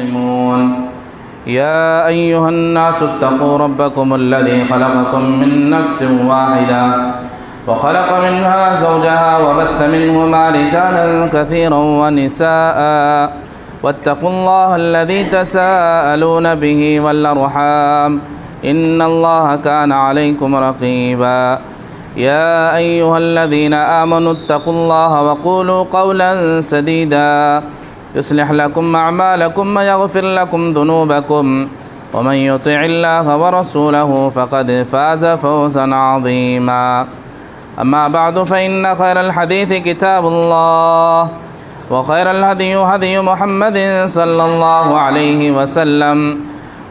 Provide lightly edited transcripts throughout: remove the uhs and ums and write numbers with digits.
مسلمون يا أيها الناس اتقوا ربكم الذي خلقكم من نفس واحدة وخلق منها زوجها وبث منهما رجالا كثيرا ونساء واتقوا الله الذي تساءلون به والأرحام إن الله كان عليكم رقيبا يا أيها الذين آمنوا اتقوا الله وقولوا قولا سديدا يصلح لكم أعمالكم ويغفر لكم ذنوبكم ومن يطع الله ورسوله فقد فاز فوزا عظيما أما بعد فإن خير الحديث كتاب الله وخير الهدي هدي محمد صلى الله عليه وسلم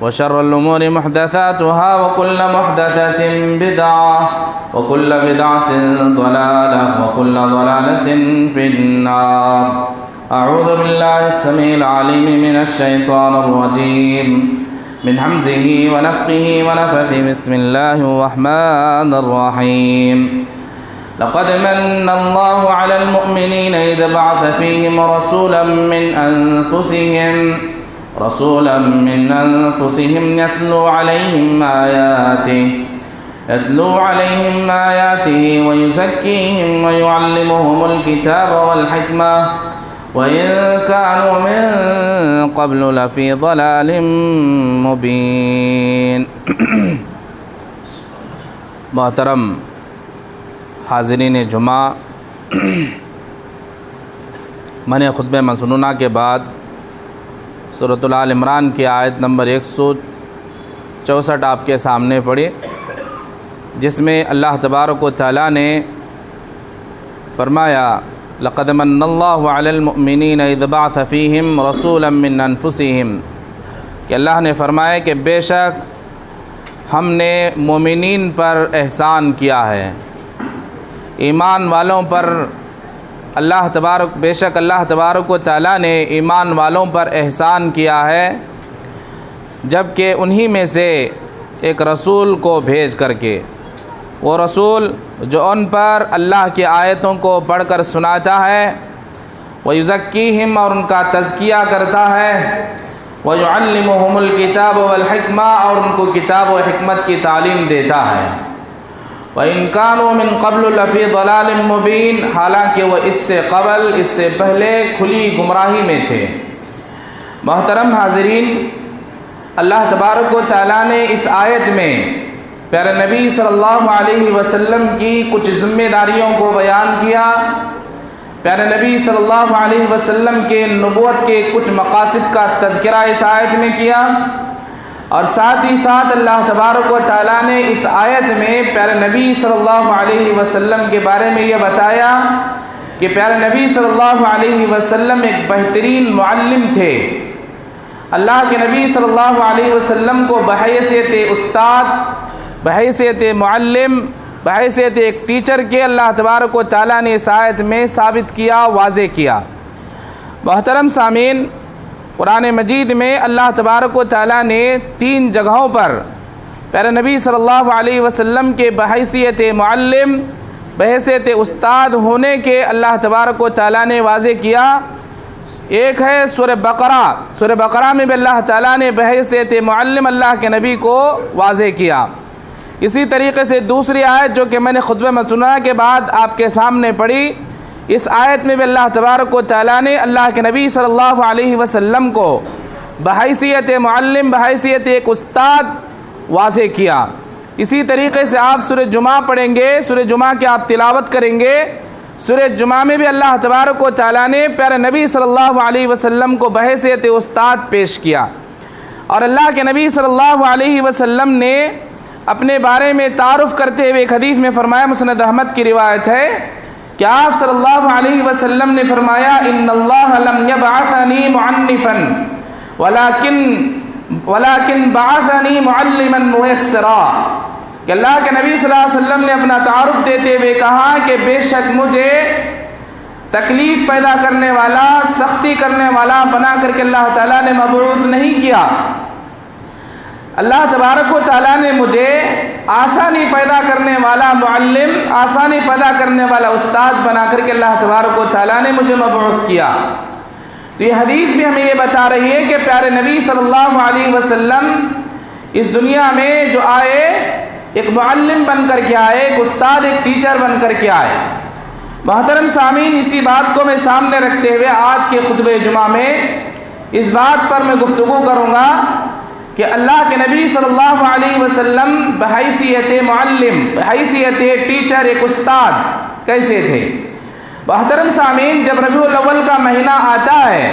وشر الأمور محدثاتها وكل محدثة بدعة وكل بدعة ضلالة وكل ضلالة في النار أعوذ بالله السميع العليم من الشيطان الرجيم من همزه ونفخه ونفثه بسم الله الرحمن الرحيم لقد من الله على المؤمنين إذ بعث فيهم رسولا من أنفسهم يتلو عليهم آياته ويزكيهم ويعلمهم الكتاب والحكمة وإن كانوا من قبل لفي ضلال مبين محترم حاضرین جمعہ، میں نے خطبہ مسنونہ کے بعد سورۃ آل عمران کی آیت نمبر 164 آپ کے سامنے پڑھی، جس میں اللہ تبارک و تعالیٰ نے فرمایا لقد من اللہ علی المؤمنین اذ بعث فیہم رسولا من انفسہم، کہ اللہ نے فرمایا کہ بے شک ہم نے مومنین پر احسان کیا ہے، ایمان والوں پر بے شک اللہ تبارک و تعالیٰ نے ایمان والوں پر احسان کیا ہے، جب کہ انہی میں سے ایک رسول کو بھیج کر کے، وہ رسول جو ان پر اللہ کی آیتوں کو پڑھ کر سناتا ہے، وَيُزَكِّيهِمْ، اور ان کا تزکیہ کرتا ہے، وَيُعَلِّمُهُمُ الْكِتَابَ وَالْحِكْمَةَ، اور ان کو کتاب و حکمت کی تعلیم دیتا ہے، وَإِن كَانُوا مِن قَبْلُ لَفِي ضَلَالٍ مُبِينٍ، حالانکہ وہ اس سے پہلے کھلی گمراہی میں تھے۔ محترم حاضرین، اللہ تبارک و تعالیٰ نے اس آیت میں پیارے نبی صلی اللہ علیہ وسلم کی کچھ ذمہ داریوں کو بیان کیا، پیارے نبی صلی اللہ علیہ وسلم کے نبوت کے کچھ مقاصد کا تذکرہ اس آیت میں کیا، اور ساتھ ہی ساتھ اللہ تبارک و تعالیٰ نے اس آیت میں پیارے نبی صلی اللہ علیہ وسلم کے بارے میں یہ بتایا کہ پیارے نبی صلی اللہ علیہ وسلم ایک بہترین معلم تھے۔ اللہ کے نبی صلی اللہ علیہ وسلم کو بحیثیت استاد، بحیثیت معلم، بحیثیت ایک ٹیچر کے اللہ تبارک و تعالیٰ نے اس آیت میں ثابت کیا، واضح کیا۔ محترم سامعین، قرآن مجید میں اللہ تبارک و تعالیٰ نے 3 جگہوں پر پیارے نبی صلی اللہ علیہ وسلم کے بحیثیت معلم، بحیثیت استاد ہونے کے اللہ تبارک و تعالیٰ نے واضح کیا۔ ایک ہے سورہ بقرہ میں بھی اللہ تعالیٰ نے بحیثیت معلم اللہ کے نبی کو واضح کیا۔ اسی طریقے سے دوسری آیت جو کہ میں نے خطبہ مسنونہ کے بعد آپ کے سامنے پڑھی، اس آیت میں بھی اللہ تبارک و تعالیٰ نے اللہ کے نبی صلی اللہ علیہ وسلم کو بحیثیت معلم، بحیثیت ایک استاد واضح کیا۔ اسی طریقے سے آپ سورہ جمعہ پڑھیں گے، سورہ جمعہ کی آپ تلاوت کریں گے، سورہ جمعہ میں بھی اللہ تبارک و تعالیٰ نے پیارے نبی صلی اللہ علیہ وسلم کو بحیثیت استاد پیش کیا، اور اللہ کے نبی صلی اللہ علیہ وسلم نے اپنے بارے میں تعارف کرتے ہوئے ایک حدیث میں فرمایا، مسند احمد کی روایت ہے کہ آپ صلی اللہ علیہ وسلم نے فرمایا ان اللہ لم یبعثنی معنفا ولکن بعثنی معلما میسرا، کہ اللہ کے نبی صلی اللہ علیہ وسلم نے اپنا تعارف دیتے ہوئے کہا کہ بے شک مجھے تکلیف پیدا کرنے والا، سختی کرنے والا بنا کر کے اللہ تعالیٰ نے مبعوث نہیں کیا، اللہ تبارک و تعالیٰ نے مجھے آسانی پیدا کرنے والا معلم، آسانی پیدا کرنے والا استاد بنا کر کے اللہ تبارک و تعالیٰ نے مجھے مبعوث کیا۔ تو یہ حدیث بھی ہمیں یہ بتا رہی ہے کہ پیارے نبی صلی اللہ علیہ وسلم اس دنیا میں جو آئے ایک معلم بن کر کے آئے، ایک استاد، ایک ٹیچر بن کر کے آئے۔ محترم سامعین، اسی بات کو میں سامنے رکھتے ہوئے آج کے خطبہ جمعہ میں اس بات پر میں گفتگو کروں گا کہ اللہ کے نبی صلی اللہ علیہ وسلم بحیثیت معلم، بحیثیت ٹیچر، ایک استاد کیسے تھے۔ محترم سامعین، جب ربیع الاول کا مہینہ آتا ہے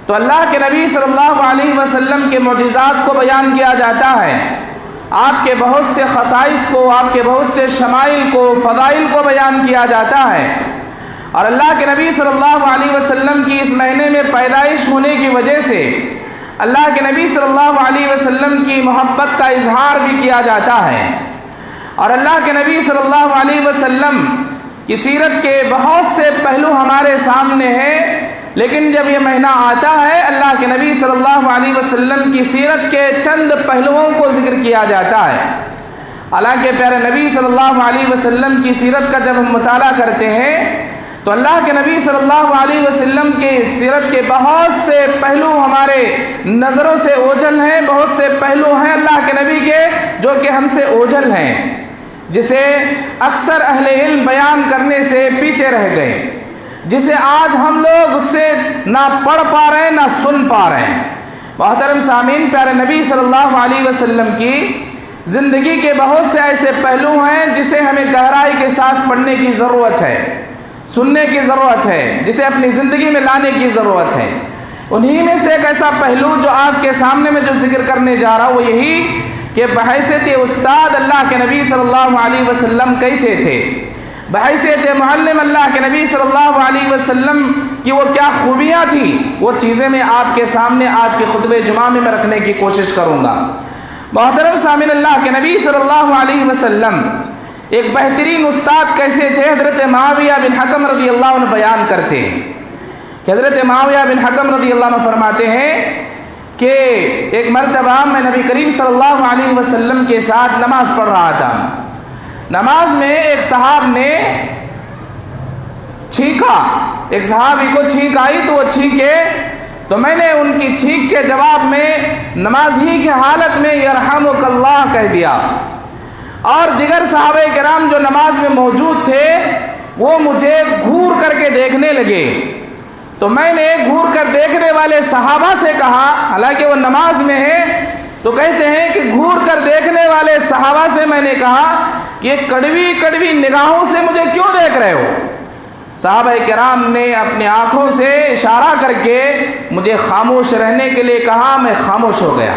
تو اللہ کے نبی صلی اللہ علیہ وسلم کے معجزات کو بیان کیا جاتا ہے، آپ کے بہت سے خصائص کو، آپ کے بہت سے شمائل کو، فضائل کو بیان کیا جاتا ہے۔ اور اللہ کے نبی صلی اللہ علیہ وسلم کی اس مہینے میں پیدائش ہونے کی وجہ سے اللہ کے نبی صلی اللہ علیہ وسلم کی محبت کا اظہار بھی کیا جاتا ہے۔ اور اللہ کے نبی صلی اللہ علیہ وسلم کی سیرت کے بہت سے پہلو ہمارے سامنے ہیں، لیکن جب یہ مہینہ آتا ہے اللہ کے نبی صلی اللہ علیہ وسلم کی سیرت کے چند پہلوؤں کو ذکر کیا جاتا ہے۔ حالانکہ پیارے نبی صلی اللہ علیہ وسلم کی سیرت کا جب ہم مطالعہ کرتے ہیں تو اللہ کے نبی صلی اللہ علیہ وسلم کی سیرت کے بہت سے پہلو ہمارے نظروں سے اوجھل ہیں، بہت سے پہلو ہیں اللہ کے نبی کے جو کہ ہم سے اوجھل ہیں، جسے اکثر اہل علم بیان کرنے سے پیچھے رہ گئے، جسے آج ہم لوگ اس سے نہ پڑھ پا رہے ہیں نہ سن پا رہے ہیں۔ محترم سامعین، پیارے نبی صلی اللہ علیہ وسلم کی زندگی کے بہت سے ایسے پہلو ہیں جسے ہمیں گہرائی کے ساتھ پڑھنے کی ضرورت ہے، سننے کی ضرورت ہے، جسے اپنی زندگی میں لانے کی ضرورت ہے۔ انہی میں سے ایک ایسا پہلو جو آج کے سامنے میں جو ذکر کرنے جا رہا ہوں وہ یہی کہ بحیثیت استاد اللہ کے نبی صلی اللہ علیہ وسلم کیسے تھے، بحیثیت معلم اللہ کے نبی صلی اللہ علیہ وسلم کی وہ کیا خوبیاں تھیں، وہ چیزیں میں آپ کے سامنے آج کے خطبہ جمعہ میں رکھنے کی کوشش کروں گا۔ محترم سامعین، اللہ کے نبی صلی اللہ علیہ وسلم ایک بہترین استاد کیسے تھے، حضرت معاویہ بن حکم رضی اللہ عنہ بیان کرتے ہیں کہ حضرت معاویہ بن حکم رضی اللہ عنہ فرماتے ہیں کہ ایک مرتبہ میں نبی کریم صلی اللہ علیہ وسلم کے ساتھ نماز پڑھ رہا تھا۔ نماز میں ایک صحابی نے چھینکا، ایک صحابی کو چھینک آئی تو وہ چھینکے تو میں نے ان کی چھینک کے جواب میں نماز ہی کی حالت میں یرحمک اللہ کہہ دیا، اور دیگر صحابہ کرام جو نماز میں موجود تھے وہ مجھے گھور کر کے دیکھنے لگے، تو میں نے گھور کر دیکھنے والے صحابہ سے کہا، حالانکہ وہ نماز میں ہے، تو کہتے ہیں کہ گھور کر دیکھنے والے صحابہ سے میں نے کہا کہ یہ کڑوی کڑوی نگاہوں سے مجھے کیوں دیکھ رہے ہو؟ صحابہ کرام نے اپنی آنکھوں سے اشارہ کر کے مجھے خاموش رہنے کے لیے کہا، میں خاموش ہو گیا۔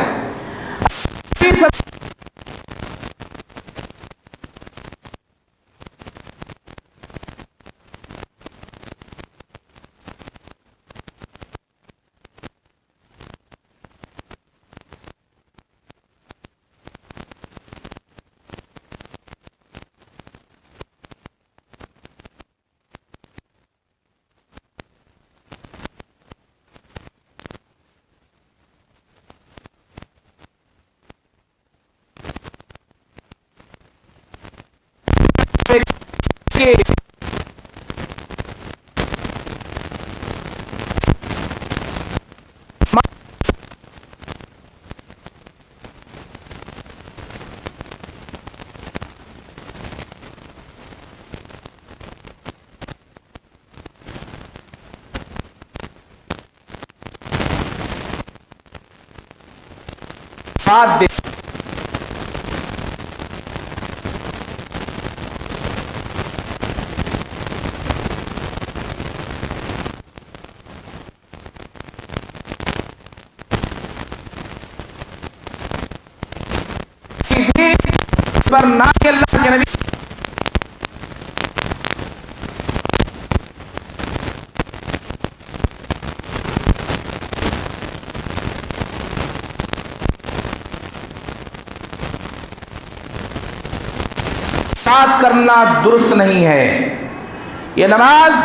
ساتھ دے پر نہ کہ اللہ کے نبی کرنا درست نہیں ہے۔ یہ نماز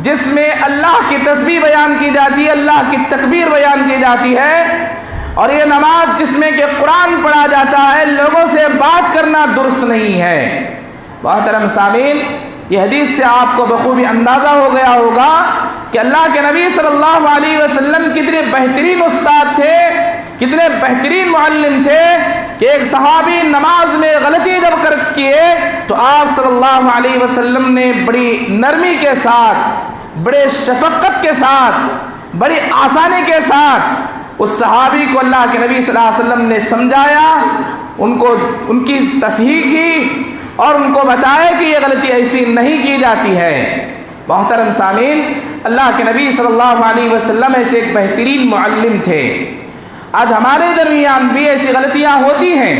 جس میں اللہ کی تسبیح بیان کی جاتی ہے، اللہ کی تکبیر بیان کی جاتی ہے، اور یہ نماز جس میں کہ قرآن پڑھا جاتا ہے، لوگوں سے بات کرنا درست نہیں ہے۔ محترم سامعین، یہ حدیث سے آپ کو بخوبی اندازہ ہو گیا ہوگا کہ اللہ کے نبی صلی اللہ علیہ وسلم کتنے بہترین استاد تھے، کتنے بہترین معلم تھے کہ ایک صحابی نماز میں غلطی جب کیے تو آپ صلی اللہ علیہ وسلم نے بڑی نرمی کے ساتھ، بڑے شفقت کے ساتھ، بڑی آسانی کے ساتھ اس صحابی کو اللہ کے نبی صلی اللہ علیہ وسلم نے سمجھایا، ان کی تصحیح کی اور ان کو بتایا کہ یہ غلطی ایسی نہیں کی جاتی ہے۔ محترم سامعین، اللہ کے نبی صلی اللہ علیہ وسلم ایسے ایک بہترین معلم تھے۔ آج ہمارے درمیان بھی ایسی غلطیاں ہوتی ہیں،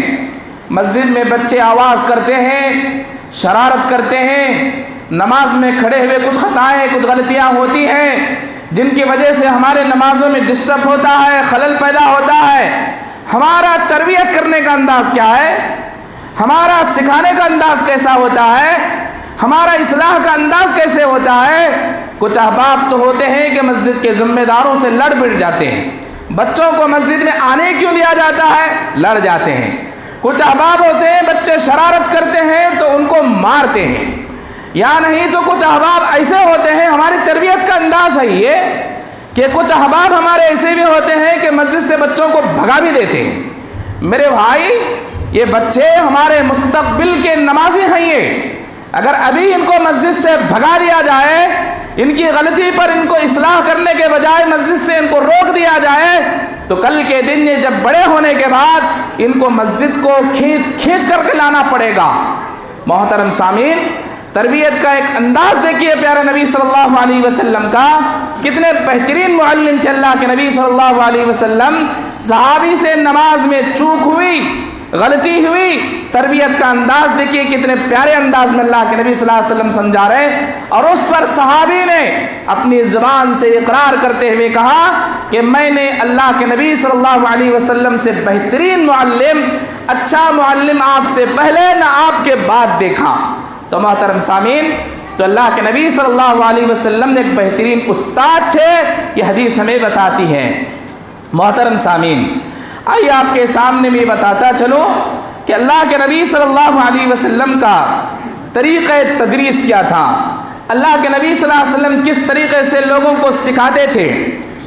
مسجد میں بچے آواز کرتے ہیں، شرارت کرتے ہیں، نماز میں کھڑے ہوئے کچھ خطائیں، کچھ غلطیاں ہوتی ہیں جن کی وجہ سے ہمارے نمازوں میں ڈسٹرب ہوتا ہے، خلل پیدا ہوتا ہے۔ ہمارا تربیت کرنے کا انداز کیا ہے؟ ہمارا سکھانے کا انداز کیسا ہوتا ہے؟ ہمارا اصلاح کا انداز کیسے ہوتا ہے؟ کچھ احباب تو ہوتے ہیں کہ مسجد کے ذمہ داروں سے لڑ بڑ جاتے ہیں، بچوں کو مسجد میں آنے کیوں دیا جاتا ہے؟ لڑ جاتے ہیں۔ کچھ احباب ہوتے ہیں بچے شرارت کرتے ہیں تو ان کو مارتے ہیں، یا نہیں تو کچھ احباب ایسے ہوتے ہیں، ہماری تربیت کا انداز ہے یہ کہ کچھ احباب ہمارے ایسے بھی ہوتے ہیں کہ مسجد سے بچوں کو بھگا بھی دیتے ہیں۔ میرے بھائی، یہ بچے ہمارے مستقبل کے نمازی ہیں، یہ اگر ابھی ان کو مسجد سے بھگا دیا جائے، ان کی غلطی پر ان کو اصلاح کرنے کے بجائے مسجد سے ان کو روک دیا جائے، تو کل کے دن یہ جب بڑے ہونے کے بعد ان کو مسجد کو کھینچ کر کے لانا پڑے گا۔ محترم سامعین، تربیت کا ایک انداز دیکھیے پیارے نبی صلی اللہ علیہ وسلم کا، کتنے بہترین معلم تھے اللہ کے نبی صلی اللہ علیہ وسلم۔ صحابی سے نماز میں چوک ہوئی، غلطی ہوئی، تربیت کا انداز دیکھیے کتنے پیارے انداز میں اللہ کے نبی صلی اللہ علیہ وسلم سمجھا رہے، اور اس پر صحابی نے اپنی زبان سے اقرار کرتے ہوئے کہا کہ میں نے اللہ کے نبی صلی اللہ علیہ وسلم سے بہترین معلم، اچھا معلم آپ سے پہلے نہ آپ کے بعد دیکھا۔ تو محترم سامعین، تو اللہ کے نبی صلی اللہ علیہ وسلم ایک بہترین استاد تھے، یہ حدیث ہمیں بتاتی ہے۔ محترم سامعین، آئیے آپ کے سامنے میں بتاتا چلو کہ اللہ کے نبی صلی اللہ علیہ وسلم کا طریقہ تدریس کیا تھا۔ اللہ کے نبی صلی اللہ علیہ وسلم کس طریقے سے لوگوں کو سکھاتے تھے،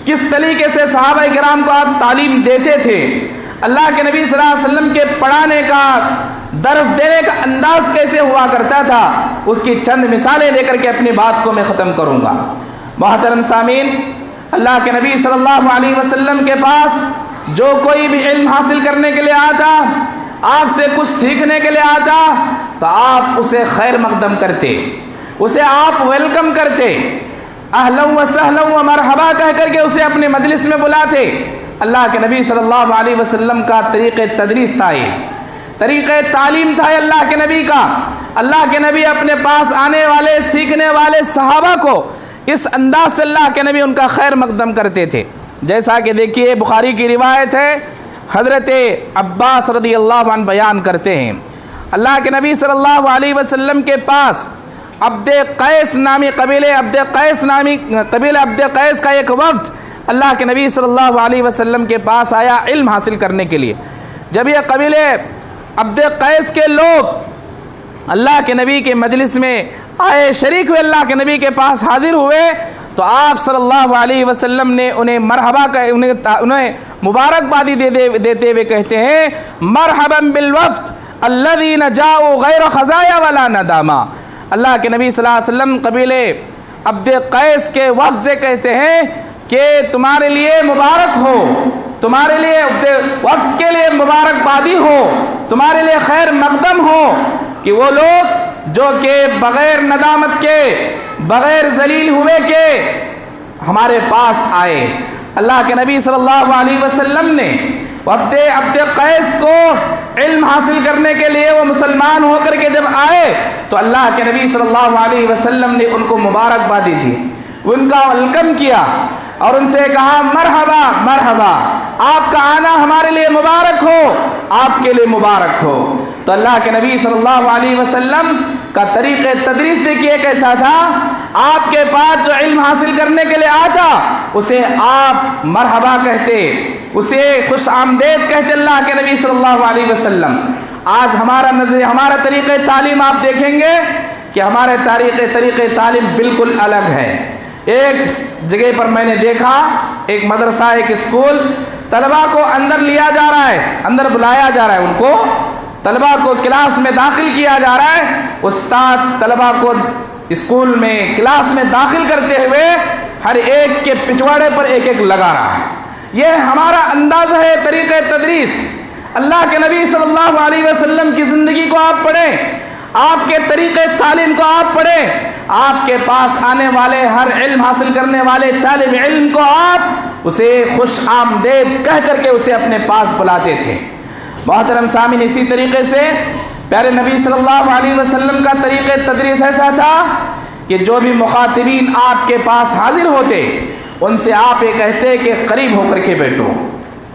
کس طریقے سے صحابہ کرام کو آپ تعلیم دیتے تھے، اللہ کے نبی صلی اللہ علیہ وسلم کے پڑھانے کا، درس دینے کا انداز کیسے ہوا کرتا تھا، اس کی چند مثالیں دے کر کے اپنی بات کو میں ختم کروں گا۔ محترم سامعین، اللہ کے نبی صلی اللہ علیہ وسلم کے پاس جو کوئی بھی علم حاصل کرنے کے لیے آتا، آپ سے کچھ سیکھنے کے لیے آتا، تو آپ اسے خیر مقدم کرتے، اسے آپ ویلکم کرتے، اہلا و سہلا و مرحبا کہہ کر کے اسے اپنے مجلس میں بلاتے۔ اللہ کے نبی صلی اللہ علیہ وسلم کا طریقہ تدریس تھا، یہ طریقہ تعلیم تھا اللہ کے نبی کا۔ اللہ کے نبی اپنے پاس آنے والے، سیکھنے والے صحابہ کو اس انداز سے اللہ کے نبی ان کا خیر مقدم کرتے تھے۔ جیسا کہ دیکھیے بخاری کی روایت ہے، حضرت عباس رضی اللہ عنہ بیان کرتے ہیں، اللہ کے نبی صلی اللہ علیہ وسلم کے پاس عبد قیس نامی قبیلہ عبد قیس کا ایک وفد اللہ کے نبی صلی اللہ علیہ وسلم کے پاس آیا علم حاصل کرنے کے لیے۔ جب یہ قبیلہ عبد قیس کے لوگ اللہ کے نبی کے مجلس میں آئے، شریک ہوئے، اللہ کے نبی کے پاس حاضر ہوئے، تو آپ صلی اللہ علیہ وسلم نے انہیں مرحبا انہیں مبارکبادی دیتے ہوئے کہتے ہیں، مرحبا بالوفد الذین جاؤوا غیر خزایا ولا نداما۔ اللہ کے نبی صلی اللہ علیہ وسلم قبیلے عبد قیس کے وفد سے کہتے ہیں کہ تمہارے لیے مبارک ہو، تمہارے لیے وفد کے لیے مبارکبادی ہو، تمہارے لیے خیر مقدم ہو کہ وہ لوگ جو کہ بغیر ندامت کے، بغیر ذلیل ہوئے کے ہمارے پاس آئے۔ اللہ کے نبی صلی اللہ علیہ وسلم نے وفد عبد قیس کو علم حاصل کرنے کے لیے وہ مسلمان ہو کر کے جب آئے تو اللہ کے نبی صلی اللہ علیہ وسلم نے ان کو مبارکبادی دی، ان کا ویلکم کیا اور ان سے کہا مرحبا مرحبا، آپ کا آنا ہمارے لیے مبارک ہو، آپ کے لیے مبارک ہو۔ تو اللہ کے نبی صلی اللہ علیہ وسلم کا طریقہ تدریس دیکھیے کیسا تھا، آپ کے پاس جو علم حاصل کرنے کے لیے آتا اسے آپ مرحبا کہتے، اسے خوش آمدید کہتے اللہ کے نبی صلی اللہ علیہ وسلم۔ آج ہمارا طریقہ تعلیم آپ دیکھیں گے کہ ہمارے طریقے تعلیم بالکل الگ ہے۔ ایک جگہ پر میں نے دیکھا، ایک مدرسہ، ایک اسکول، طلباء کو اندر لیا جا رہا ہے، اندر بلایا جا رہا ہے، ان کو طلباء کو کلاس میں داخل کیا جا رہا ہے، استاد طلباء کو اسکول میں کلاس میں داخل کرتے ہوئے ہر ایک کے پچھواڑے پر ایک ایک لگا رہا ہے۔ یہ ہمارا انداز ہے طریقہ تدریس۔ اللہ کے نبی صلی اللہ علیہ وسلم کی زندگی کو آپ پڑھیں، آپ کے طریقے تعلیم کو آپ پڑھیں، آپ کے پاس آنے والے ہر علم حاصل کرنے والے طالب علم کو آپ اسے خوش آمدید کہہ کر کے اسے اپنے پاس بلاتے تھے۔ محترم سامعین، اسی طریقے سے پیارے نبی صلی اللہ علیہ وسلم کا طریقہ تدریس ایسا تھا کہ جو بھی مخاطبین آپ کے پاس حاضر ہوتے ان سے آپ یہ کہتے کہ قریب ہو کر کے بیٹھو،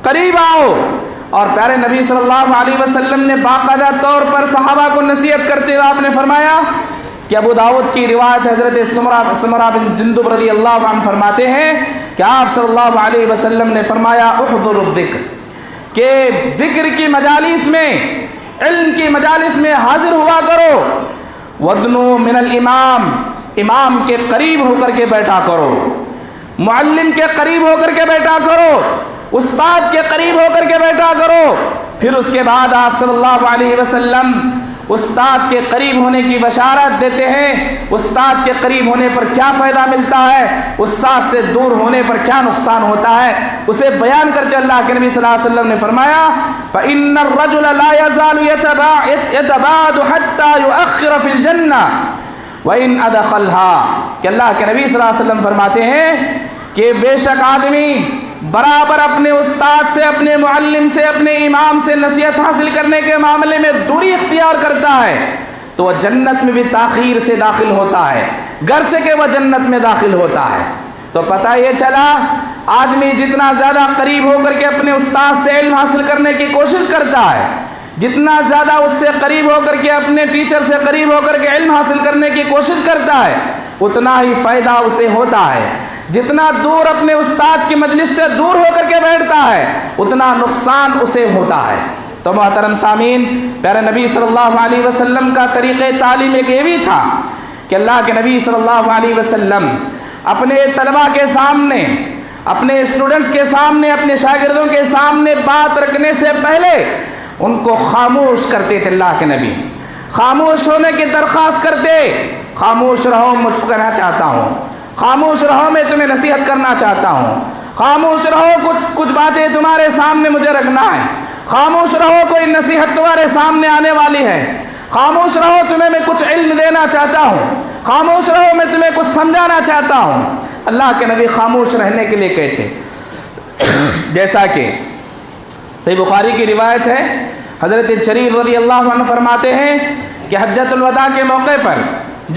قریب آؤ۔ اور پیارے نبی صلی اللہ علیہ وسلم نے باقاعدہ طور پر صحابہ کو نصیحت کرتے ہوئے آپ نے فرمایا کہ ابو داؤد کی روایت حضرت سمرہ بن جندب رضی اللہ عنہ فرماتے ہیں کہ آپ صلی اللہ علیہ وسلم نے فرمایا احضروا الذکر، کہ ذکر کی مجالس میں، علم کی مجالس میں حاضر ہوا کرو، ودنو من الامام، امام کے قریب ہو کر کے بیٹھا کرو، معلم کے قریب ہو کر کے بیٹھا کرو، استاد کے قریب ہو کر کے بیٹھا کرو۔ پھر اس کے بعد آپ صلی اللہ علیہ وسلم استاد کے قریب ہونے کی بشارت دیتے ہیں، استاد کے قریب ہونے پر کیا فائدہ ملتا ہے، استاد سے دور ہونے پر کیا نقصان ہوتا ہے، اسے بیان کرتے اللہ کے نبی صلی اللہ علیہ وسلم نے فرمایا فَإِنَّ الرَّجُلَ لَا يَزَالُ يَتَبَاعَدُ حَتَّى يُؤَخِّرَ فِي الْجَنَّةِ وَإِنْ أَدْخَلْهَا، کہ اللہ کے نبی صلی اللہ علیہ وسلم فرماتے ہیں کہ بے شک آدمی برابر اپنے استاد سے، اپنے معلم سے، اپنے امام سے نصیحت حاصل کرنے کے معاملے میں دوری اختیار کرتا ہے تو وہ جنت میں بھی تاخیر سے داخل ہوتا ہے، گرچہ کہ وہ جنت میں داخل ہوتا ہے۔ تو پتہ یہ چلا آدمی جتنا زیادہ قریب ہو کر کے اپنے استاد سے علم حاصل کرنے کی کوشش کرتا ہے، جتنا زیادہ اس سے قریب ہو کر کے اپنے ٹیچر سے قریب ہو کر کے علم حاصل کرنے کی کوشش کرتا ہے، اتنا ہی فائدہ اسے ہوتا ہے۔ جتنا دور اپنے استاد کی مجلس سے دور ہو کر کے بیٹھتا ہے اتنا نقصان اسے ہوتا ہے۔ تو محترم سامعین، پیارے نبی صلی اللہ علیہ وسلم کا طریقہ تعلیم ایک یہ بھی تھا کہ اللہ کے نبی صلی اللہ علیہ وسلم اپنے طلباء کے سامنے، اپنے اسٹوڈنٹس کے سامنے، اپنے شاگردوں کے سامنے بات رکھنے سے پہلے ان کو خاموش کرتے تھے۔ اللہ کے نبی خاموش ہونے کی درخواست کرتے، خاموش رہو، مجھ کو کہنا چاہتا ہوں، خاموش رہو، میں تمہیں نصیحت کرنا چاہتا ہوں، خاموش رہو، کچھ باتیں تمہارے سامنے مجھے رکھنا ہے، خاموش رہو، کوئی نصیحت تمہارے سامنے آنے والی ہے، خاموش رہو، تمہیں میں کچھ علم دینا چاہتا ہوں، خاموش رہو، میں تمہیں کچھ سمجھانا چاہتا ہوں۔ اللہ کے نبی خاموش رہنے کے لیے کہتے، جیسا کہ صحیح بخاری کی روایت ہے، حضرت جریر رضی اللہ عنہ فرماتے ہیں کہ حجۃ الوداع کے موقع پر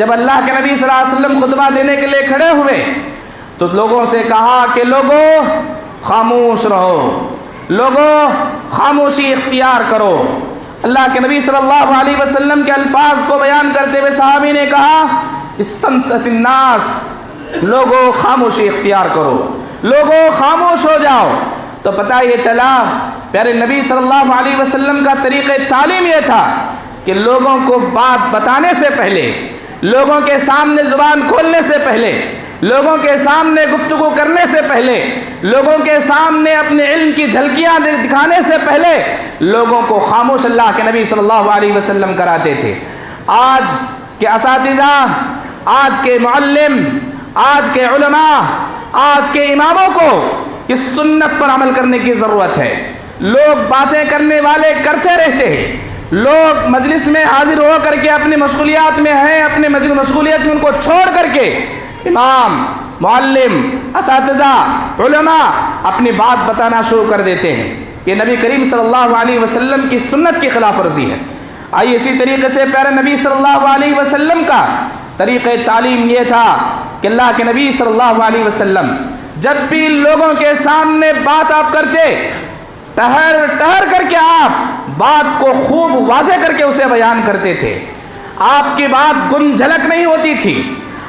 جب اللہ کے نبی صلی اللہ علیہ وسلم خطبہ دینے کے لیے کھڑے ہوئے تو لوگوں سے کہا کہ لوگوں خاموش رہو، لوگوں خاموشی اختیار کرو۔ اللہ کے نبی صلی اللہ علیہ وسلم کے الفاظ کو بیان کرتے ہوئے صحابی نے کہا استنصت الناس، لوگوں خاموشی اختیار کرو، لوگوں خاموش ہو جاؤ۔ تو پتہ یہ چلا پیارے نبی صلی اللہ علیہ وسلم کا طریقہ تعلیم یہ تھا کہ لوگوں کو بات بتانے سے پہلے، لوگوں کے سامنے زبان کھولنے سے پہلے، لوگوں کے سامنے گفتگو کرنے سے پہلے، لوگوں کے سامنے اپنے علم کی جھلکیاں دکھانے سے پہلے لوگوں کو خاموش اللہ کے نبی صلی اللہ علیہ وسلم کراتے تھے۔ آج کے اساتذہ، آج کے معلم، آج کے علماء، آج کے اماموں کو اس سنت پر عمل کرنے کی ضرورت ہے۔ لوگ باتیں کرنے والے کرتے رہتے ہیں، لوگ مجلس میں حاضر ہو کر کے اپنی مشغولیات میں ہیں، اپنے مشغولیت میں ان کو چھوڑ کر کے امام، معلم، اساتذہ، علماء اپنی بات بتانا شروع کر دیتے ہیں۔ یہ نبی کریم صلی اللہ علیہ وسلم کی سنت کی خلاف ورزی ہے۔ آئیے اسی طریقے سے پیارے نبی صلی اللہ علیہ وسلم کا طریقہ تعلیم یہ تھا کہ اللہ کے نبی صلی اللہ علیہ وسلم جب بھی لوگوں کے سامنے بات آپ کرتے، ٹہر کر کے آپ بات کو خوب واضح کر کے اسے بیان کرتے تھے۔ آپ کی بات گم جھلک نہیں ہوتی تھی،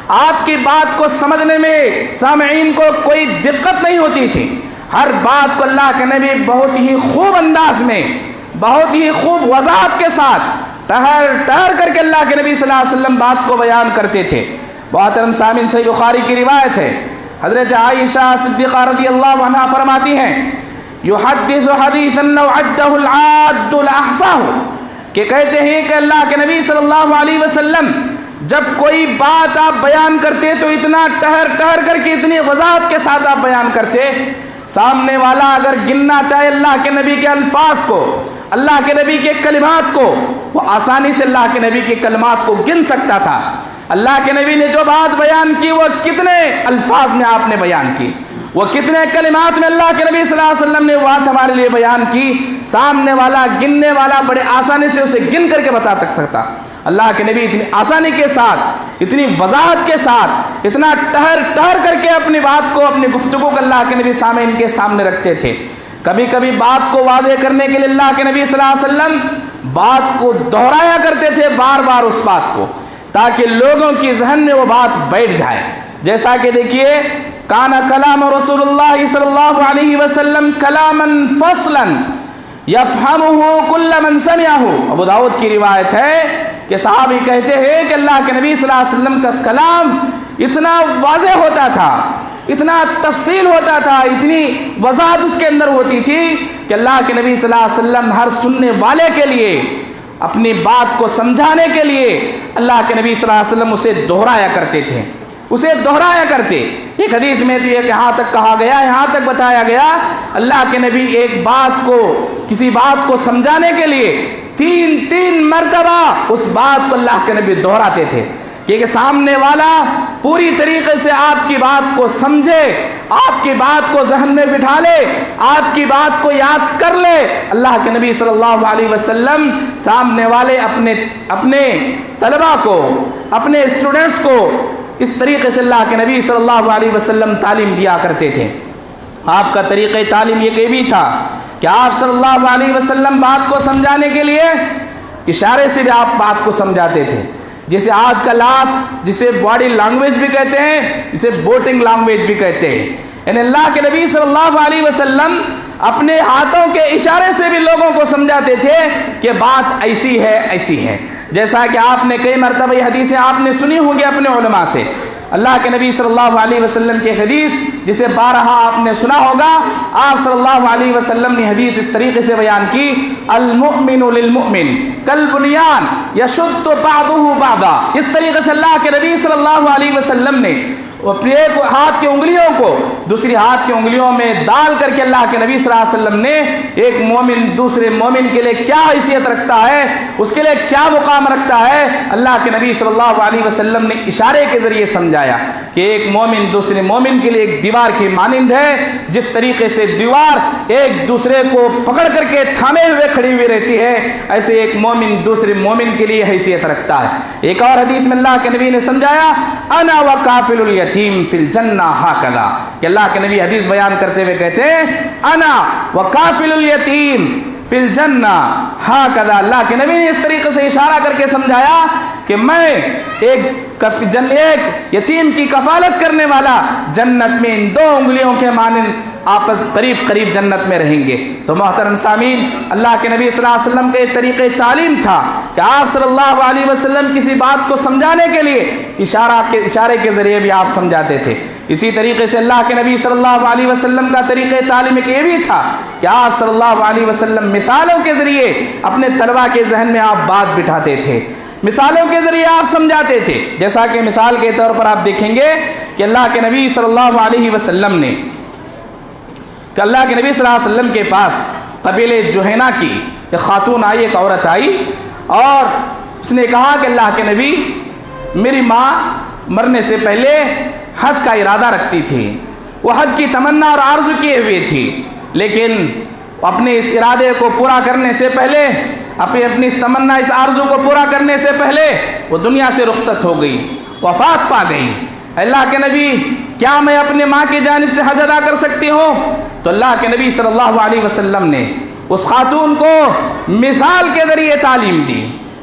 آپ کی بات کو سمجھنے میں سامعین کو کوئی دقت نہیں ہوتی تھی۔ ہر بات کو اللہ کے نبی بہت ہی خوب انداز میں، بہت ہی خوب وضاحت کے ساتھ ٹہر کر کے اللہ کے نبی صلی اللہ علیہ وسلم بات کو بیان کرتے تھے۔ محترم سامعین، صحیح بخاری کی روایت ہے، حضرت عائشہ صدیقہ رضی اللہ عنہا فرماتی ہیں یحدث حدیثا لو عدہ العاد لاحصاہ، کہ کہتے ہیں کہ اللہ کے نبی صلی اللہ علیہ وسلم جب کوئی بات آپ بیان کرتے تو اتنا ٹہر کر کے اتنی وضاحت کے ساتھ آپ بیان کرتے، سامنے والا اگر گننا چاہے اللہ کے نبی کے الفاظ کو، اللہ کے نبی کے کلمات کو، وہ آسانی سے اللہ کے نبی کے کلمات کو گن سکتا تھا۔ اللہ کے نبی نے جو بات بیان کی وہ کتنے الفاظ میں آپ نے بیان کی، وہ کتنے کلمات میں اللہ کے نبی صلی اللہ علیہ وسلم نے بات ہمارے لیے بیان کی، سامنے والا گننے والا بڑے آسانی سے اسے گن کر کے بتا سکتا۔ اللہ کے نبی اتنی آسانی کے ساتھ، اتنی وضاحت کے ساتھ، اتنا ٹہر کر کے اپنی بات کو، اپنی گفتگو کو اللہ کے نبی سامعین کے سامنے رکھتے تھے۔ کبھی کبھی بات کو واضح کرنے کے لیے اللہ کے نبی صلی اللہ علیہ وسلم بات کو دہرایا کرتے تھے، بار بار اس بات کو، تاکہ لوگوں کی ذہن میں وہ بات بیٹھ جائے۔ جیسا کہ دیکھیے، کانا کلام رسول اللہ صلی اللہ علیہ وسلم کلاما فصلا یفہمہ کل من سمعہ۔ ابو داؤد کی روایت ہے کہ صحابی کہتے ہیں کہ اللہ کے نبی صلی اللہ علیہ وسلم کا کلام اتنا واضح ہوتا تھا، اتنا تفصیل ہوتا تھا، اتنی وضاحت اس کے اندر ہوتی تھی کہ اللہ کے نبی صلی اللہ علیہ وسلم ہر سننے والے کے لیے، اپنی بات کو سمجھانے کے لیے اللہ کے نبی صلی اللہ علیہ وسلم اسے دہرایا کرتے تھے، اسے دہرایا کرتے۔ ایک حدیث میں تو یہ یہاں تک کہا گیا، یہاں تک بتایا گیا، اللہ کے نبی ایک بات کو، کسی بات کو سمجھانے کے لیے تین مرتبہ اس بات کو اللہ کے نبی دہراتے تھے کہ سامنے والا پوری طریقے سے آپ کی بات کو سمجھے، آپ کی بات کو ذہن میں بٹھا لے، آپ کی بات کو یاد کر لے۔ اللہ کے نبی صلی اللہ علیہ وسلم سامنے والے اپنے طلبہ کو، اپنے اسٹوڈنٹس کو اس طریقے سے اللہ کے نبی صلی اللہ علیہ وسلم تعلیم دیا کرتے تھے۔ آپ کا طریقہ تعلیم یہ بھی تھا کہ آپ صلی اللہ علیہ وسلم بات کو سمجھانے کے لیے اشارے سے بھی آپ بات کو سمجھاتے تھے، جسے آج کل آپ جسے باڈی لینگویج بھی کہتے ہیں، اسے بوٹنگ لینگویج بھی کہتے ہیں۔ یعنی اللہ کے نبی صلی اللہ علیہ وسلم اپنے ہاتھوں کے اشارے سے بھی لوگوں کو سمجھاتے تھے کہ بات ایسی ہے، ایسی ہے۔ جیسا کہ آپ نے کئی مرتبہ یہ حدیثیں آپ نے سنی ہوں گی اپنے علماء سے، اللہ کے نبی صلی اللہ علیہ وسلم کی حدیث جسے بارہا آپ نے سنا ہوگا، آپ صلی اللہ علیہ وسلم نے حدیث اس طریقے سے بیان کی، المؤمن للمؤمن کالبنیان یشد بعضہ بعضا۔ اس طریقے سے اللہ کے نبی صلی اللہ علیہ وسلم نے اپنے ایک ہاتھ کی انگلیوں کو دوسری ہاتھ کی انگلیوں میں ڈال کر کے اللہ کے نبی صلی اللہ علیہ وسلم نے ایک مومن دوسرے مومن کے لیے کیا حیثیت رکھتا ہے، اس کے لیے کیا مقام رکھتا ہے، اللہ کے نبی صلی اللہ علیہ وسلم نے اشارے کے ذریعے سمجھایا کہ ایک مومن دوسرے مومن کے لیے ایک دیوار کی مانند ہے، جس طریقے سے دیوار ایک دوسرے کو پکڑ کر کے تھامے ہوئے کھڑی ہوئی رہتی ہے، ایسے ایک مومن دوسرے مومن کے لیے حیثیت رکھتا ہے۔ ایک اور حدیث میں اللہ کے نبی نے سمجھایا، انا وکافل الیتیم فی الجنہ ہاکذا، کہ اللہ کے نبی حدیث بیان کرتے ہوئے کہتے ہیں انا وکافل الیتیم فی الجنہ ہاکذا۔ اللہ کے نبی نے اس طریقے سے اشارہ کر کے سمجھایا کہ میں ایک یتیم کی کفالت کرنے والا جنت میں ان دو انگلیوں کے مانند آپس قریب جنت میں رہیں گے۔ تو محترم سامعین، اللہ کے نبی صلی اللہ علیہ وسلم کا یہ طریقہ تعلیم تھا کہ آپ صلی اللہ علیہ وسلم کسی بات کو سمجھانے کے لیے اشارے کے ذریعے بھی آپ سمجھاتے تھے۔ اسی طریقے سے اللہ کے نبی صلی اللہ علیہ وسلم کا طریقہ تعلیم یہ بھی تھا کہ آپ صلی اللہ علیہ وسلم مثالوں کے ذریعے اپنے طلبہ کے ذہن میں آپ بات بٹھاتے تھے، مثالوں کے ذریعے آپ سمجھاتے تھے۔ جیسا کہ مثال کے طور پر آپ دیکھیں گے کہ اللہ کے نبی صلی اللہ علیہ وسلم نے کہ اللہ کے نبی صلی اللہ علیہ وسلم کے پاس قبیلہ جوہینہ کی ایک خاتون آئی، ایک عورت آئی، اور اس نے کہا کہ اللہ کے نبی، میری ماں مرنے سے پہلے حج کا ارادہ رکھتی تھی، وہ حج کی تمنا اور آرزو کیے ہوئے تھی، لیکن اپنے اس ارادے کو پورا کرنے سے پہلے، اپنی اس تمنا اس آرزو کو پورا کرنے سے پہلے وہ دنیا سے رخصت ہو گئی، وفات پا گئی۔ اللہ کے نبی، کیا میں اپنے ماں کی جانب سے حج ادا کر سکتی ہوں؟ تو اللہ کے نبی صلی اللہ علیہ وسلم نے اس خاتون کو مثال کے ذریعے تعلیم دی،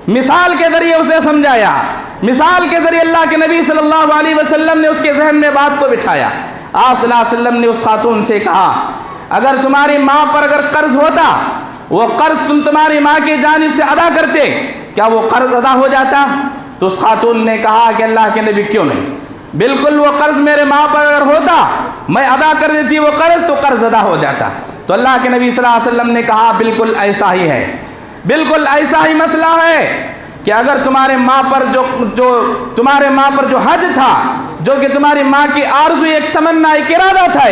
مثال کے ذریعے اسے سمجھایا، مثال کے ذریعے اللہ کے نبی صلی اللہ علیہ وسلم نے اس کے ذہن میں بات کو بٹھایا۔ آپ صلی اللہ علیہ وسلم نے اس خاتون سے کہا، اگر تمہاری ماں پر اگر قرض ہوتا وہ قرض تم تمہاری ماں کی جانب سے ادا کرتے، کیا وہ قرض ادا ہو جاتا؟ تو اس خاتون نے کہا کہ اللہ کے نبی کیوں نہیں، بالکل وہ قرض میرے ماں پر اگر ہوتا، میں ادا کر دیتی وہ قرض، تو قرض ادا ہو جاتا۔ تو اللہ کے نبی صلی اللہ علیہ وسلم نے کہا بالکل ایسا ہی ہے، بالکل ایسا ہی مسئلہ ہے کہ اگر تمہارے ماں پر جو حج تھا، جو کہ تمہاری ماں کی آرزو، ایک تمنا، ایک ارادہ تھا،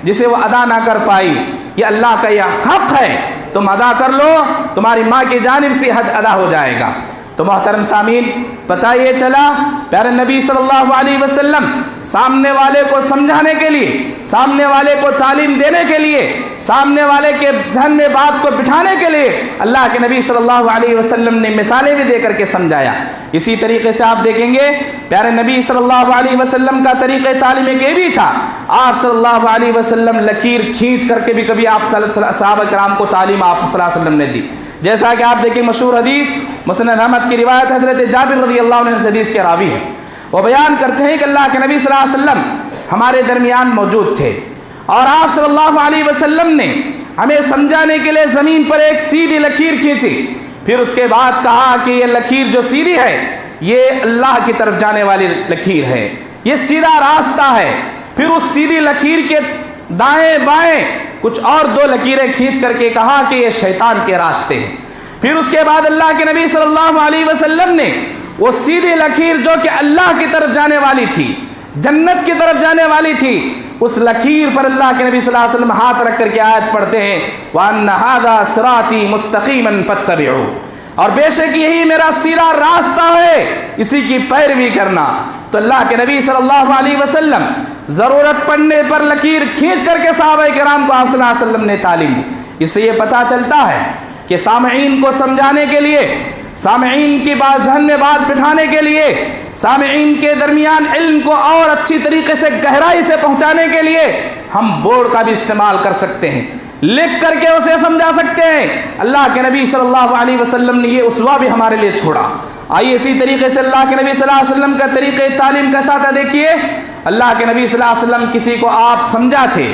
جسے وہ ادا نہ کر پائی، یہ اللہ کا یہ حق ہے، تم ادا کر لو، تمہاری ماں کی جانب سے حج ادا ہو جائے گا۔ تو محترم سامعین، پتہ یہ چلا پیارے نبی صلی اللہ علیہ وسلم سامنے والے کو سمجھانے کے لیے، سامنے والے کو تعلیم دینے کے لیے، سامنے والے کے ذہن میں بات کو بٹھانے کے لیے اللہ کے نبی صلی اللہ علیہ وسلم نے مثالیں بھی دے کر کے سمجھایا۔ اسی طریقے سے آپ دیکھیں گے پیارے نبی صلی اللہ علیہ وسلم کا طریقہ تعلیم ایک یہ بھی تھا، آپ صلی اللہ علیہ وسلم لکیر کھینچ کر کے بھی کبھی آپ صحابہ کرام کو تعلیم آپ صلی اللہ علیہ وسلم نے دی۔ جیسا کہ آپ دیکھیں مشہور حدیث مسند احمد کی روایت حضرت جابر رضی اللہ عنہ اس حدیث کے راوی ہیں، وہ بیان کرتے ہیں کہ اللہ کے نبی صلی اللہ علیہ وسلم ہمارے درمیان موجود تھے، اور آپ صلی اللہ علیہ وسلم نے ہمیں سمجھانے کے لیے زمین پر ایک سیدھی لکیر کھینچی، پھر اس کے بعد کہا کہ یہ لکیر جو سیدھی ہے یہ اللہ کی طرف جانے والی لکیر ہے، یہ سیدھا راستہ ہے۔ پھر اس سیدھی لکیر کے دائیں بائیں کچھ اور دو لکیریں کھینچ کر کے کہا کہ یہ شیطان کے راستے ہیں۔ پھر اس کے بعد اللہ کے نبی صلی اللہ علیہ وسلم نے وہ سیدھی لکیر جو کہ اللہ کی طرف جانے والی تھی، جنت کی طرف جانے والی تھی، اس لکیر پر اللہ کے نبی صلی اللہ علیہ وسلم ہاتھ رکھ کر کے آیت پڑھتے ہیں وَأَنَّ هَذَا صِرَاطِي مُسْتَقِيمًا فَاتَّبِعُوهُ، اور بے شک یہی میرا سیدھا راستہ ہے، اسی کی پیروی کرنا۔ تو اللہ کے نبی صلی اللہ علیہ وسلم ضرورت پڑنے پر لکیر کھینچ کر کے صحابہ کرام کو آپ صلی اللہ علیہ وسلم نے تعلیم دی۔ اس سے یہ پتہ چلتا ہے کہ سامعین کو سمجھانے کے لیے، سامعین کی بات ذہن میں بات بٹھانے کے لیے، سامعین کے درمیان علم کو اور اچھی طریقے سے گہرائی سے پہنچانے کے لیے ہم بورڈ کا بھی استعمال کر سکتے ہیں، لکھ کر کے اسے سمجھا سکتے ہیں۔ اللہ کے نبی صلی اللہ علیہ وسلم نے یہ اسوہ بھی ہمارے لیے چھوڑا۔ آئیے اسی طریقے سے اللہ کے نبی صلی اللہ علیہ وسلم کا طریقہ تعلیم کیسا تھا دیکھیے۔ اللہ کے نبی صلی اللہ علیہ وسلم کسی کو آپ سمجھاتے،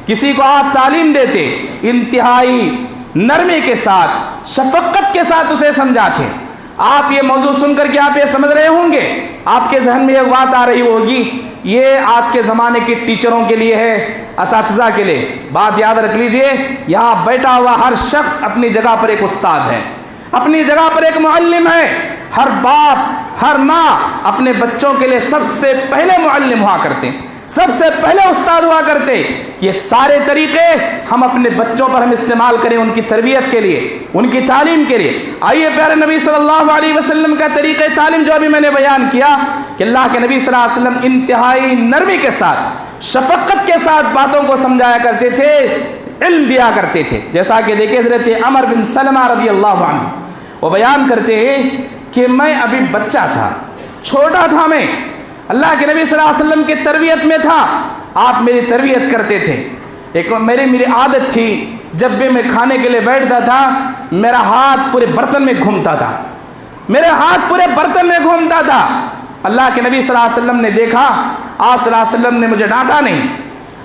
کسی کو آپ تعلیم دیتے، انتہائی نرمی کے ساتھ، شفقت کے ساتھ اسے سمجھاتے۔ آپ یہ موضوع سن کر کے آپ یہ سمجھ رہے ہوں گے، آپ کے ذہن میں ایک بات آ رہی ہوگی، یہ آج کے زمانے کے ٹیچروں کے لیے ہے، اساتذہ کے لیے۔ بات یاد رکھ لیجئے، یہاں بیٹھا ہوا ہر شخص اپنی جگہ پر ایک استاد ہے، اپنی جگہ پر ایک معلم ہے۔ ہر باپ، ہر ماں اپنے بچوں کے لیے سب سے پہلے معلم ہوا کرتے ہیں، سب سے پہلے استاد ہوا کرتے۔ یہ سارے طریقے ہم اپنے بچوں پر ہم استعمال کریں، ان کی تربیت کے لیے، ان کی تعلیم کے لیے۔ آئیے پیارے نبی صلی اللہ علیہ وسلم کا طریقہ تعلیم جو ابھی میں نے بیان کیا کہ اللہ کے نبی صلی اللہ علیہ وسلم انتہائی نرمی کے ساتھ، شفقت کے ساتھ باتوں کو سمجھایا کرتے تھے، علم دیا کرتے تھے۔ جیسا کہ دیکھیں حضرت عمر بن سلمہ رضی اللہ عنہ وہ بیان کرتے ہیں کہ میں ابھی بچہ تھا، چھوٹا تھا، میں اللہ کے نبی صلی اللہ علیہ وسلم کی تربیت میں تھا، آپ میری تربیت کرتے تھے۔ ایک میری عادت تھی، جب بھی میں کھانے کے لیے بیٹھتا تھا میرا ہاتھ پورے برتن میں گھومتا تھا، میرے ہاتھ پورے برتن میں گھومتا تھا۔ اللہ کے نبی صلی اللہ علیہ وسلم نے دیکھا، آپ صلی اللہ علیہ وسلم نے مجھے ڈانٹا نہیں،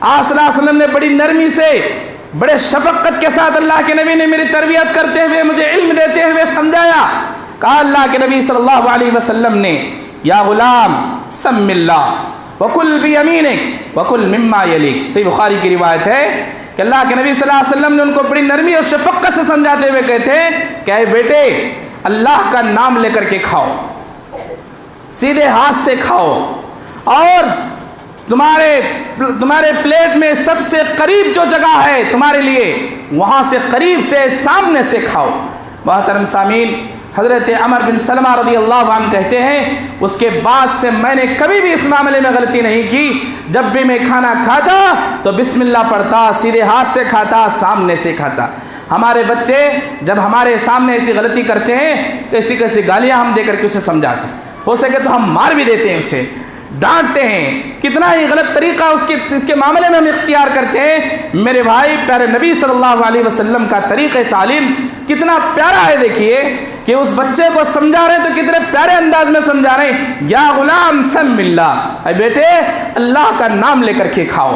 آپ صلی اللہ علیہ وسلم نے بڑی نرمی سے، بڑے شفقت کے ساتھ اللہ کے نبی نے میری تربیت کرتے ہوئے، مجھے علم دیتے ہوئے سمجھایا۔ کہا اللہ کے نبی صلی اللہ علیہ وسلم نے یا غلام سم اللہ وکل بیمینک وکل مما یلیک۔ صحیح بخاری کی روایت ہے کہ اللہ کے نبی صلی اللہ علیہ وسلم نے ان کو بڑی نرمی اور شفقت سے سمجھاتے ہوئے کہتے کہ اے بیٹے، اللہ کا نام لے کر کے کھاؤ، سیدھے ہاتھ سے کھاؤ، اور تمہارے پلیٹ میں سب سے قریب جو جگہ ہے تمہارے لیے، وہاں سے قریب سے، سامنے سے کھاؤ۔ محترم سامعین، حضرت عمر بن سلمہ رضی اللہ عنہ کہتے ہیں اس کے بعد سے میں نے کبھی بھی اس معاملے میں غلطی نہیں کی، جب بھی میں کھانا کھاتا تو بسم اللہ پڑھتا، سیدھے ہاتھ سے کھاتا، سامنے سے کھاتا۔ ہمارے بچے جب ہمارے سامنے ایسی غلطی کرتے ہیں تو ایسی کیسی گالیاں ہم دے کر کے اسے سمجھاتے ہیں، ہو سکے تو ہم مار بھی دیتے ہیں، اسے ڈانٹتے ہیں، کتنا ہی غلط طریقہ اس کے معاملے میں ہم اختیار کرتے ہیں۔ میرے بھائی، پیارے نبی صلی اللہ علیہ وسلم کا طریقہ تعلیم کتنا پیارا ہے، دیکھیے کہ اس بچے کو سمجھا رہے ہیں تو کتنے پیارے انداز میں سمجھا رہے ہیں، یا غلام سم اللہ، اے بیٹے اللہ کا نام لے کر کے کھاؤ۔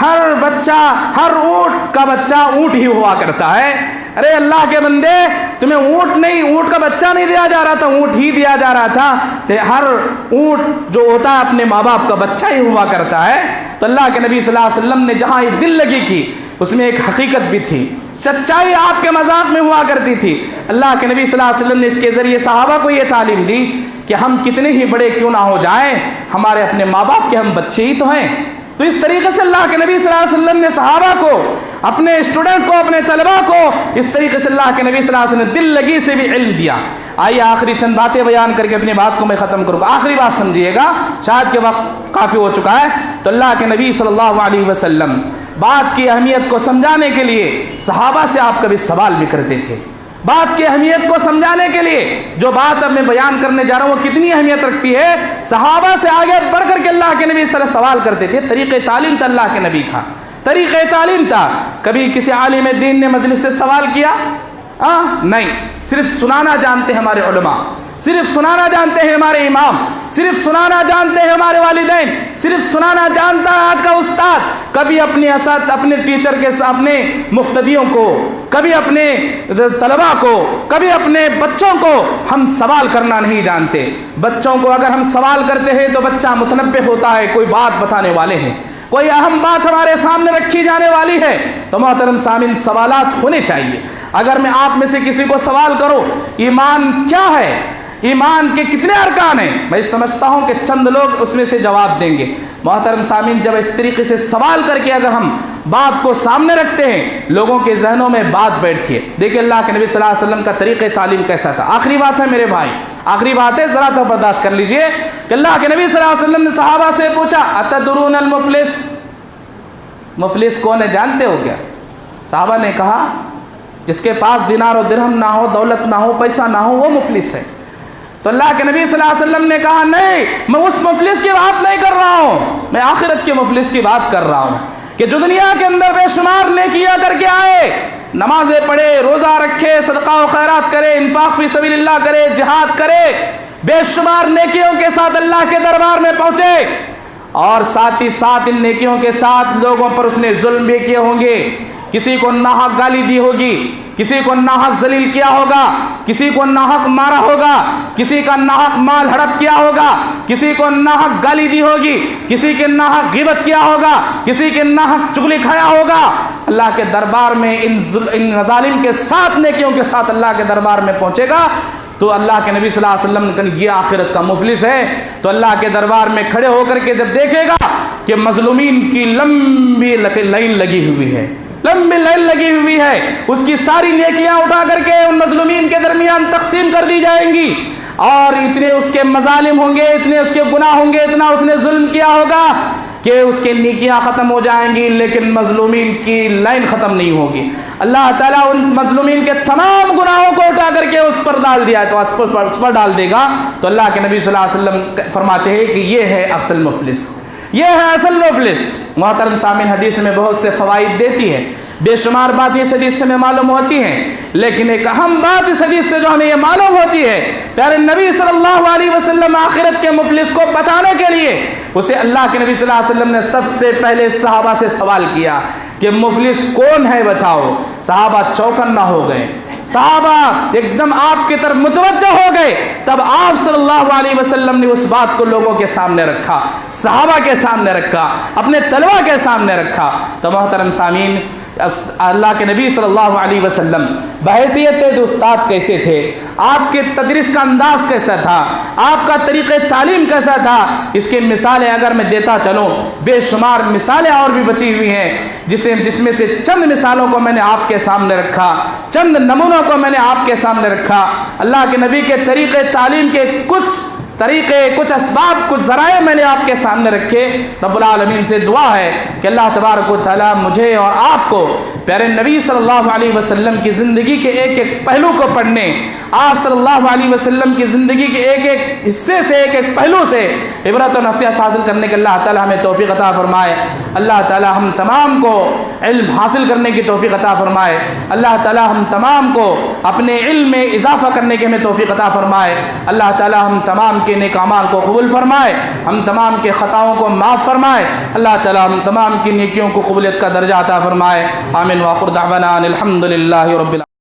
ہر بچہ، ہر اونٹ کا بچہ اونٹ ہی ہوا کرتا ہے۔ ارے اللہ کے بندے، تمہیں اونٹ کا بچہ نہیں دیا جا رہا تھا، اونٹ ہی دیا جا رہا تھا۔ ہر اونٹ جو ہوتا ہے اپنے ماں باپ کا بچہ ہی ہوا کرتا ہے۔ تو اللہ کے نبی صلی اللہ علیہ وسلم نے جہاں یہ دل لگی کی، اس میں ایک حقیقت بھی تھی، سچائی آپ کے مذاق میں ہوا کرتی تھی۔ اللہ کے نبی صلی اللہ علیہ وسلم نے اس کے ذریعے صحابہ کو یہ تعلیم دی کہ ہم کتنے ہی بڑے کیوں نہ ہو جائیں، ہمارے اپنے ماں باپ کے ہم بچے ہی تو ہیں۔ تو اس طریقے سے اللہ کے نبی صلی اللہ علیہ وسلم نے صحابہ کو، اپنے اسٹوڈنٹ کو، اپنے طلباء کو اس طریقے سے اللہ کے نبی صلی اللہ علیہ وسلم نے دل لگی سے بھی علم دیا۔ آئیے آخری چند باتیں بیان کر کے اپنی بات کو میں ختم کروں گا۔ آخری بات سمجھیے گا، شاید کہ وقت کافی ہو چکا ہے۔ تو اللہ کے نبی صلی اللہ علیہ وسلم بات کی اہمیت کو سمجھانے کے لیے صحابہ سے آپ کبھی سوال بھی کرتے تھے۔ بات کی اہمیت کو سمجھانے کے لیے جو بات اب میں بیان کرنے جا رہا ہوں وہ کتنی اہمیت رکھتی ہے، صحابہ سے آگے بڑھ کر کے اللہ کے نبی صلی اللہ علیہ وسلم سوال کرتے تھے۔ طریقہ تعلیم تھا اللہ کے نبی کا، طریقہ تعلیم تھا۔ کبھی کسی عالم دین نے مجلس سے سوال کیا؟ نہیں، صرف سنانا جانتے ہیں ہمارے علماء، صرف سنانا جانتے ہیں ہمارے امام، صرف سنانا جانتے ہیں ہمارے والدین، صرف سنانا جانتا ہے آج کا استاد۔ کبھی اپنے ٹیچر کے، اپنے مقتدیوں کو، کبھی اپنے طلباء کو، کبھی اپنے بچوں کو ہم سوال کرنا نہیں جانتے۔ بچوں کو اگر ہم سوال کرتے ہیں تو بچہ متنبہ ہوتا ہے، کوئی بات بتانے والے ہیں، کوئی اہم بات ہمارے سامنے رکھی جانے والی ہے۔ تو محترم سامعین، سوالات ہونے چاہیے۔ اگر میں آپ میں سے کسی کو سوال کروں ایمان کیا ہے، ایمان کے کتنے ارکان ہیں، میں سمجھتا ہوں کہ چند لوگ اس میں سے جواب دیں گے۔ محترم سامعین، جب اس طریقے سے سوال کر کے اگر ہم بات کو سامنے رکھتے ہیں، لوگوں کے ذہنوں میں بات بیٹھتی ہے۔ دیکھیں اللہ کے نبی صلی اللہ علیہ وسلم کا طریقہ تعلیم کیسا تھا۔ آخری بات ہے میرے بھائی، آخری بات ہے، ذرا تو برداشت کر لیجئے کہ اللہ کے نبی صلی اللہ علیہ وسلم نے صحابہ سے پوچھا اتدرون المفلس، مفلس کون ہے جانتے ہو کیا؟ صحابہ نے کہا جس کے پاس دینار و درہم نہ ہو، دولت نہ ہو، پیسہ نہ ہو، وہ مفلس ہے۔ تو اللہ کے نبی صلی اللہ علیہ وسلم نے کہا نہیں، میں اس مفلس کی بات نہیں کر رہا ہوں، میں آخرت کے مفلس کی بات کر رہا ہوں کہ جو دنیا کے اندر بے شمار نیکیاں کر کے آئے، نمازیں پڑھے، روزہ رکھے، صدقہ و خیرات کرے، انفاق فی سبیل اللہ کرے، جہاد کرے، بے شمار نیکیوں کے ساتھ اللہ کے دربار میں پہنچے، اور ساتھ ہی ساتھ ان نیکیوں کے ساتھ لوگوں پر اس نے ظلم بھی کیے ہوں گے، کسی کو ناحق گالی دی ہوگی، کسی کو ناحق ذلیل کیا ہوگا، کسی کو ناحق مارا ہوگا، کسی کا ناحق مال ہڑپ کیا ہوگا، کسی کو ناحق گالی دی ہوگی، کسی کے ناحق غیبت کیا ہوگا، کسی کے ناحق چغلی کھایا ہوگا، اللہ کے دربار میں ان مظالم کے ساتھ، نیکیوں کے ساتھ اللہ کے دربار میں پہنچے گا تو اللہ کے نبی صلی اللہ علیہ وسلم نے یہ آخرت کا مفلس ہے۔ تو اللہ کے دربار میں کھڑے ہو کر کے جب دیکھے گا کہ مظلومین کی لمبی لائن لگی ہوئی ہے، لمبی لائن لگی ہوئی ہے، اس کی ساری نیکیاں اٹھا کر کے ان مظلومین کے درمیان تقسیم کر دی جائیں گی، اور اتنے اس کے مظالم ہوں گے، اتنے اس کے گناہ ہوں گے، اتنا اس نے ظلم کیا ہوگا کہ اس کے نیکیاں ختم ہو جائیں گی، لیکن مظلومین کی لائن ختم نہیں ہوگی۔ اللہ تعالیٰ ان مظلومین کے تمام گناہوں کو اٹھا کر کے اس پر ڈال دیا تو اس پر ڈال دے گا۔ تو اللہ کے نبی صلی اللہ علیہ وسلم فرماتے ہیں کہ یہ ہے اصل مفلس، یہ ہے اصل مفلس۔ محترم سامعین، حدیث میں بہت سے فوائد دیتی ہے، بے شمار بات اس حدیث سے ہمیں معلوم ہوتی ہیں، لیکن ایک اہم بات اس حدیث سے جو ہمیں یہ معلوم ہوتی ہے، پیارے نبی صلی اللہ علیہ وسلم آخرت کے مفلس کو بتانے کے لیے اسے اللہ کے نبی صلی اللہ علیہ وسلم نے سب سے پہلے صحابہ سے سوال کیا کہ مفلس کون ہے بتاؤ۔ صحابہ چوکنا ہو گئے، صحابہ ایک دم آپ کی طرف متوجہ ہو گئے۔ تب آپ صلی اللہ علیہ وسلم نے اس بات کو لوگوں کے سامنے رکھا، صحابہ کے سامنے رکھا، اپنے طلبہ کے سامنے رکھا۔ تو محترم سامعین، اللہ کے نبی صلی اللہ علیہ وسلم بحیثیت استاد کیسے تھے، آپ کے تدریس کا انداز کیسا تھا، آپ کا طریقہ تعلیم کیسا تھا، اس کی مثالیں اگر میں دیتا چلوں، بے شمار مثالیں اور بھی بچی ہوئی ہیں، جس میں سے چند مثالوں کو میں نے آپ کے سامنے رکھا، چند نمونوں کو میں نے آپ کے سامنے رکھا۔ اللہ کے نبی کے طریقہ تعلیم کے کچھ طریقے، کچھ اسباب، کچھ ذرائع میں نے آپ کے سامنے رکھے۔ رب العالمین سے دعا ہے کہ اللہ تبارک و تعالی مجھے اور آپ کو پیارے نبی صلی اللہ علیہ وسلم کی زندگی کے ایک ایک پہلو کو پڑھنے، آپ صلی اللہ علیہ وسلم کی زندگی کے ایک ایک حصے سے، ایک ایک پہلو سے عبرت و نصیحت حاصل کرنے کے اللہ تعالی ہمیں توفیق عطا فرمائے۔ اللہ تعالی ہم تمام کو علم حاصل کرنے کی توفیق عطا فرمائے۔ اللہ تعالی ہم تمام کو اپنے علم میں اضافہ کرنے کی ہمیں توفیق عطا فرمائے۔ اللہ تعالی ہم تمام کے نیک اعمال کو قبول فرمائے، ہم تمام کے خطاؤں کو معاف فرمائے۔ اللہ تعالی ہم تمام کی نیکیوں کو قبولیت کا درجہ عطا فرمائے۔ آمین۔ وآخر دعوانا الحمد للہ رب العالمین۔